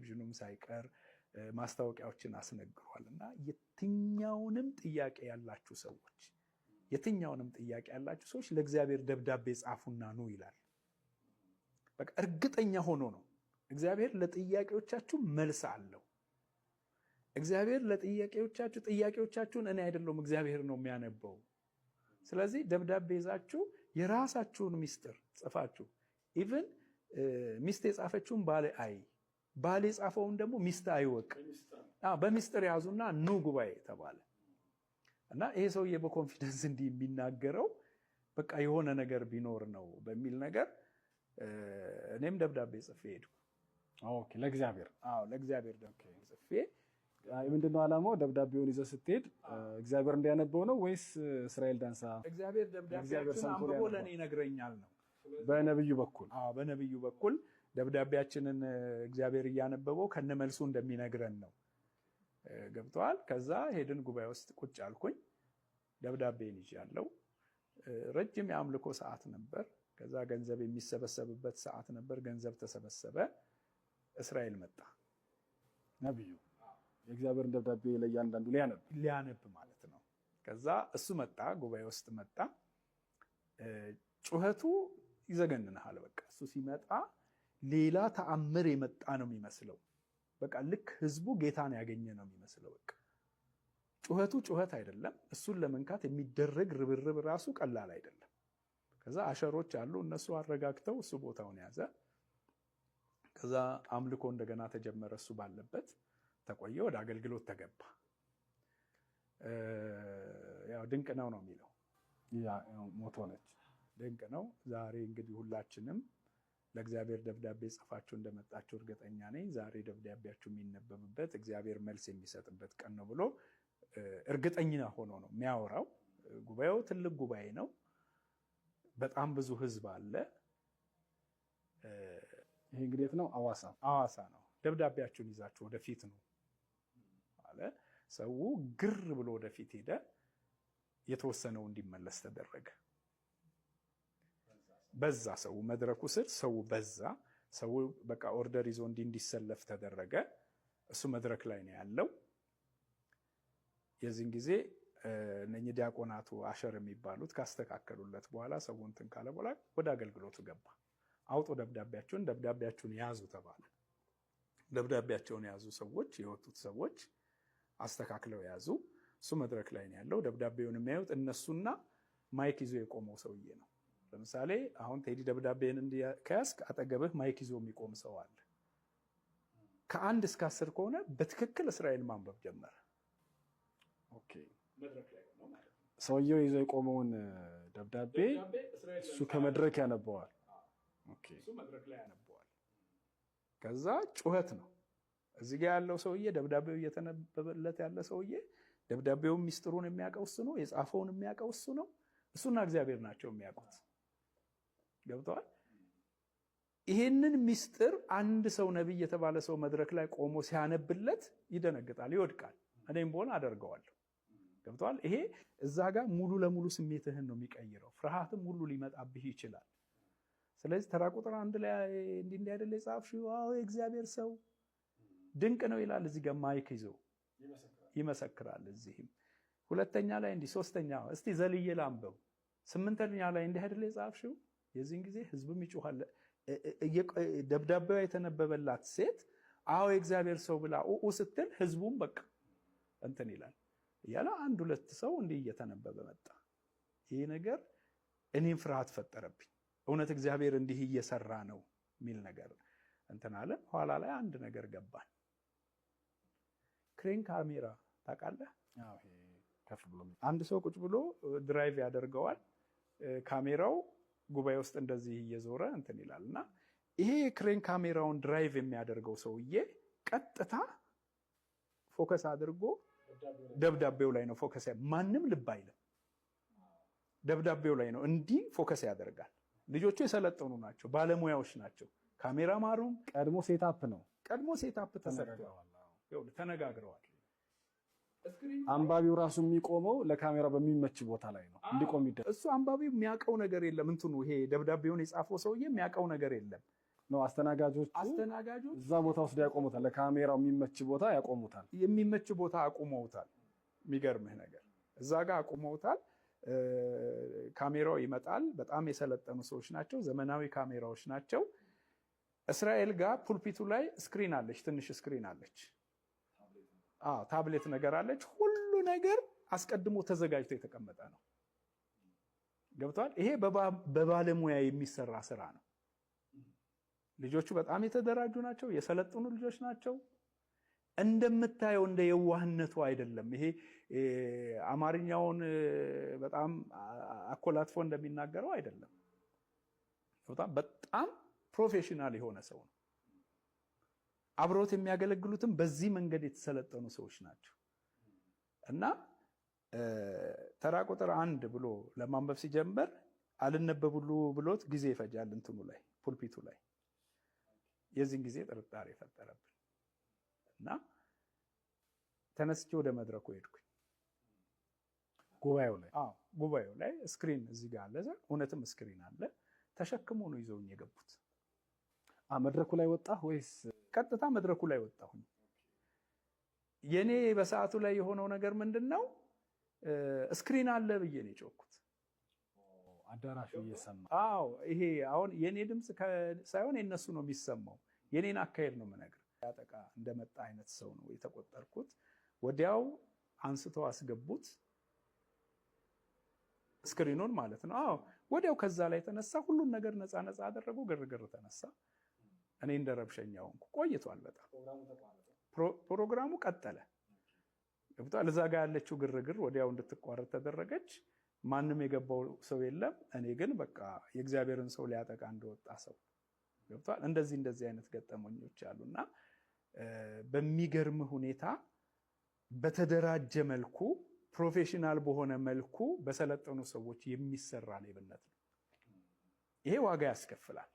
በቴሌቪዥኑም ሳይቀር ማስታወቂያዎችን አስነግሯልና የትኛውንም ጥያቄ ያላችሁ ሰዎች ለእግዚአብሔር ደብዳቤ ጻፉና ኑ ይላል። በቃ እርግጠኛ ሆኖ ነው እግዚአብሔር ለጥያቄዎቻችሁ መልስ አለው። እግዚአብሔር ጥያቄዎቻችሁን እኔ አይደለም እግዚአብሔር ነው የሚያነበው። ስለዚህ ደብዳቤ ይዛችሁ የራሳችሁን ሚስጥር ጽፋችሁ ኢቭን ሚስት የጻፈችውን ባል የጻፈውን ደግሞ ሚስት አይወቅ በሚስጥር ያዙና ኑ ጉባኤ ተባለ እና ይሄ ሰውዬ በኮንፊደንስ እንዲህ የሚናገረው በቃ የሆነ ነገር ቢኖር ነው በሚል ነገር እኔም ደብዳቤ ጽፌ ሄድኩ። ኦኬ ለእግዚአብሔር ደብዳቤ ጽፌ ምንድነው ዓላማው? ደብዳቤውን ይዘህ ስትሄድ እግዚአብሔር እንዲያነበው ነው ወይስ እስራኤል ዳንሳ እግዚአብሔር ደብዳቤያችንን አንብቦ ለኔ ይነግረኛል ነው? በነብዩ በኩል በነብዩ በኩል ደብዳቤያችንን እግዚአብሔር እያነበበው ከነመልሱ እንደሚነግረን ነው። ገብቷል። ከዛ ሄድን፣ ጉባኤ ውስጥ ቁጭ አልኩኝ። ደብዳቤን ይዣለሁ። ረጅም የአምልኮ ሰዓት ነበር። ከዛ ገንዘብ የሚሰበሰብበት ሰዓት ነበር። ገንዘብ ተሰበሰበ። እስራኤል መጣ። ነብዩ የእግዚአብሔርን ደብዳቤ ለእያንዳንዱ ሊያነብ ማለት ነው። ከዛ እሱ መጣ፣ ጉባኤ ውስጥ መጣ። ጩኸቱ ይዘገንናል። በቃ እሱ ሲመጣ ሌላ ተአምር የመጣ ነው የሚመስለው። በቃ ልክ ህዝቡ ጌታን ያገኘ ነው የሚመስለው። በቃ ጩኸቱ ጩኸት አይደለም። እሱን ለመንካት የሚደረግ ርብርብ ራሱ ቀላል አይደለም። ከዛ አሸሮች አሉ፣ እነሱ አረጋግተው እሱ ቦታውን ያዘ። ከዛ አምልኮ እንደገና ተጀመረ። እሱ ባለበት ተቆየ። ወደ አገልግሎት ተገባ። ያው ድንቅ ነው የሚለው ሞቶ ነች። ድንቅ ነው። ዛሬ እንግዲህ ሁላችንም ለእግዚአብሔር ደብዳቤ ጽፋችሁ እንደመጣችሁ እርግጠኛ ነኝ። ዛሬ ደብዳቤያችሁ የሚነበብበት እግዚአብሔር መልስ የሚሰጥበት ቀን ነው ብሎ እርግጠኛ ሆኖ ነው የሚያወራው። ጉባኤው ትልቅ ጉባኤ ነው። በጣም ብዙ ህዝብ አለ። ይሄ እንግዲህ የት ነው? አዋሳ ነው። ደብዳቤያችሁን ይዛችሁ ወደፊት ነው አለ። ሰው ግር ብሎ ወደፊት ሄደ። የተወሰነው እንዲመለስ ተደረገ። በዛ ሰው መድረኩ ስር ሰው በዛ። ሰው በቃ ኦርደር ይዞ እንዲሰለፍ ተደረገ። እሱ መድረክ ላይ ነው ያለው። የዚህን ጊዜ እነኚህ ዲያቆናቱ አሸር የሚባሉት ካስተካከሉለት በኋላ ሰው እንትን ካለ በኋላ ወደ አገልግሎቱ ገባ። አውጡ ደብዳቤያችሁን ያዙ ተባለ። ደብዳቤያቸውን ያዙ ሰዎች፣ የወጡት ሰዎች አስተካክለው ያዙ። እሱ መድረክ ላይ ነው ያለው። ደብዳቤውን የሚያዩት እነሱና ማይክ ይዞ የቆመው ሰውዬ ነው። ለምሳሌ አሁን ቴዲ ደብዳቤን ከያዝክ አጠገብህ ማይክ ይዞ የሚቆም ሰው አለ። ከ1 እስከ 10 ከሆነ በትክክል እስራኤል ማንበብ ጀመረ። ኦኬ መድረክ ላይ ነው ማለት ነው። ሰውየው ይዞ የቆመውን ደብዳቤ እሱ ከመድረክ ያነበዋል። ኦኬ እሱ መድረክ ላይ ያነበዋል። ከዛ ጩኸት ነው። እዚህ ጋር ያለው ሰውዬ ደብዳቤው እየተነበበለት ያለ ሰውዬ ደብዳቤው ሚስጥሩን የሚያውቀው እሱ ነው። የጻፈውን የሚያውቀው እሱ ነው። እሱና እግዚአብሔር ናቸው የሚያውቁት። ገብተዋል። ይሄንን ሚስጥር አንድ ሰው ነብይ የተባለ ሰው መድረክ ላይ ቆሞ ሲያነብለት ይደነግጣል፣ ይወድቃል። እኔም በሆነ አደርገዋለሁ። ገብተዋል። ይሄ እዛ ጋር ሙሉ ለሙሉ ስሜትህን ነው የሚቀይረው። ፍርሃትም ሁሉ ሊመጣብህ ይችላል። ስለዚህ ተራ ቁጥር 1 ላይ እንዲህ አይደለ የጻፍሽው? አዎ የእግዚአብሔር ሰው ድንቅ ነው ይላል። እዚህ ጋር ማይክ ይዞ ይመሰክራል። እዚህም 2ኛ ላይ እንዲህ 3ኛ እስቲ ዘልዬ ላንበው 8ኛ ላይ እንዲህ አይደለ የጻፍሽው? የዚህን ጊዜ ህዝብም ይጮሃል። ደብዳቤዋ የተነበበላት ሴት አዎ የእግዚአብሔር ሰው ብላ ስትል ህዝቡም በቃ እንትን ይላል እያለ 1-2 ሰው እንዲህ እየተነበበ መጣ። ይሄ ነገር እኔም ፍርሃት ፈጠረብኝ። እውነት እግዚአብሔር እንዲህ እየሰራ ነው የሚል ነገር እንትን አለ። ኋላ ላይ አንድ ነገር ገባን። ክሬን ካሜራ ታውቃለህ? አዎ ይሄ ከፍ ብሎ አንድ ሰው ቁጭ ብሎ ድራይቭ ያደርገዋል። ካሜራው ጉባኤ ውስጥ እንደዚህ እየዞረ እንትን ይላልና ይሄ ክሬን ካሜራውን ድራይቭ የሚያደርገው ሰውዬ ቀጥታ ፎከስ አድርጎ ደብዳቤው ላይ ነው ፎከስ። ማንም ልብ አይልም። ደብዳቤው ላይ ነው እንዲህ ፎከስ ያደርጋል። ልጆቹ የሰለጠኑ ናቸው፣ ባለሙያዎች ናቸው። ካሜራማኑም ቀድሞ ሴታፕ ነው። ቀድሞ ሴታፕ ተሰርተዋል፣ ተነጋግረዋል። አንባቢው ራሱ የሚቆመው ለካሜራ በሚመች ቦታ ላይ ነው እንዲቆም ይደረግ። እሱ አንባቢው የሚያውቀው ነገር የለም። እንትኑ ይሄ ደብዳቤውን የጻፈው ሰውዬ የሚያውቀው ነገር የለም። ነው። አስተናጋጆቹ እዛ ቦታ ውስጥ ያቆሙታል። ለካሜራው የሚመች ቦታ ያቆሙታል። የሚመች ቦታ አቁመውታል። የሚገርምህ ነገር እዛ ጋር አቁመውታል። ካሜራው ይመጣል። በጣም የሰለጠኑ ሰዎች ናቸው። ዘመናዊ ካሜራዎች ናቸው። እስራኤል ጋር ፑልፒቱ ላይ ስክሪን አለች፣ ትንሽ ስክሪን አለች። ታብሌት ነገር አለች። ሁሉ ነገር አስቀድሞ ተዘጋጅቶ የተቀመጠ ነው። ገብቷል። ይሄ በባለሙያ የሚሰራ ስራ ነው። ልጆቹ በጣም የተደራጁ ናቸው። የሰለጠኑ ልጆች ናቸው። እንደምታየው እንደ የዋህነቱ አይደለም። ይሄ አማርኛውን በጣም አኮላትፎ እንደሚናገረው አይደለም። በጣም ፕሮፌሽናል የሆነ ሰው ነው። አብሮት የሚያገለግሉትም በዚህ መንገድ የተሰለጠኑ ሰዎች ናቸው እና ተራ ቁጥር 1 ብሎ ለማንበብ ሲጀምር አልነበብሉ ብሎት ጊዜ ይፈጃል። እንትኑ ላይ ፑልፒቱ ላይ የዚህን ጊዜ ጥርጣሬ ፈጠረብን እና ተነስቼ ወደ መድረኩ ሄድኩኝ። ጉባኤው ላይ ስክሪን እዚህ ጋር አለ። እውነትም ስክሪን አለ። ተሸክሞ ነው ይዘውኝ የገቡት። መድረኩ ላይ ወጣ ወይስ? ቀጥታ መድረኩ ላይ ወጣሁኝ። የኔ በሰዓቱ ላይ የሆነው ነገር ምንድነው? ስክሪን አለ ብዬ ነው የጮኩት። አዳራሹ እየሰማ ይሄ አሁን የኔ ድምጽ ሳይሆን የነሱ ነው የሚሰማው። የኔን አካሄድ ነው የምነግርህ። ያጠቃ እንደመጣ አይነት ሰው ነው የተቆጠርኩት። ወዲያው አንስተው አስገቡት፣ ስክሪኑን ማለት ነው። ወዲያው ከዛ ላይ ተነሳ። ሁሉን ነገር ነፃ አደረጉ። ግርግር ተነሳ። እኔ እንደረብሸኛው ቆይቷል። በጣም ፕሮግራሙ ቀጠለ። ገብቷል። እዛ ጋር ያለችው ግርግር ወዲያው እንድትቋረጥ ተደረገች። ማንም የገባው ሰው የለም። እኔ ግን በቃ የእግዚአብሔርን ሰው ሊያጠቃ እንደወጣ ሰው ገብቷል። እንደዚህ አይነት ገጠመኞች አሉና በሚገርም ሁኔታ በተደራጀ መልኩ ፕሮፌሽናል በሆነ መልኩ በሰለጠኑ ሰዎች የሚሰራ ሌብነት ነው። ይሄ ዋጋ ያስከፍላል።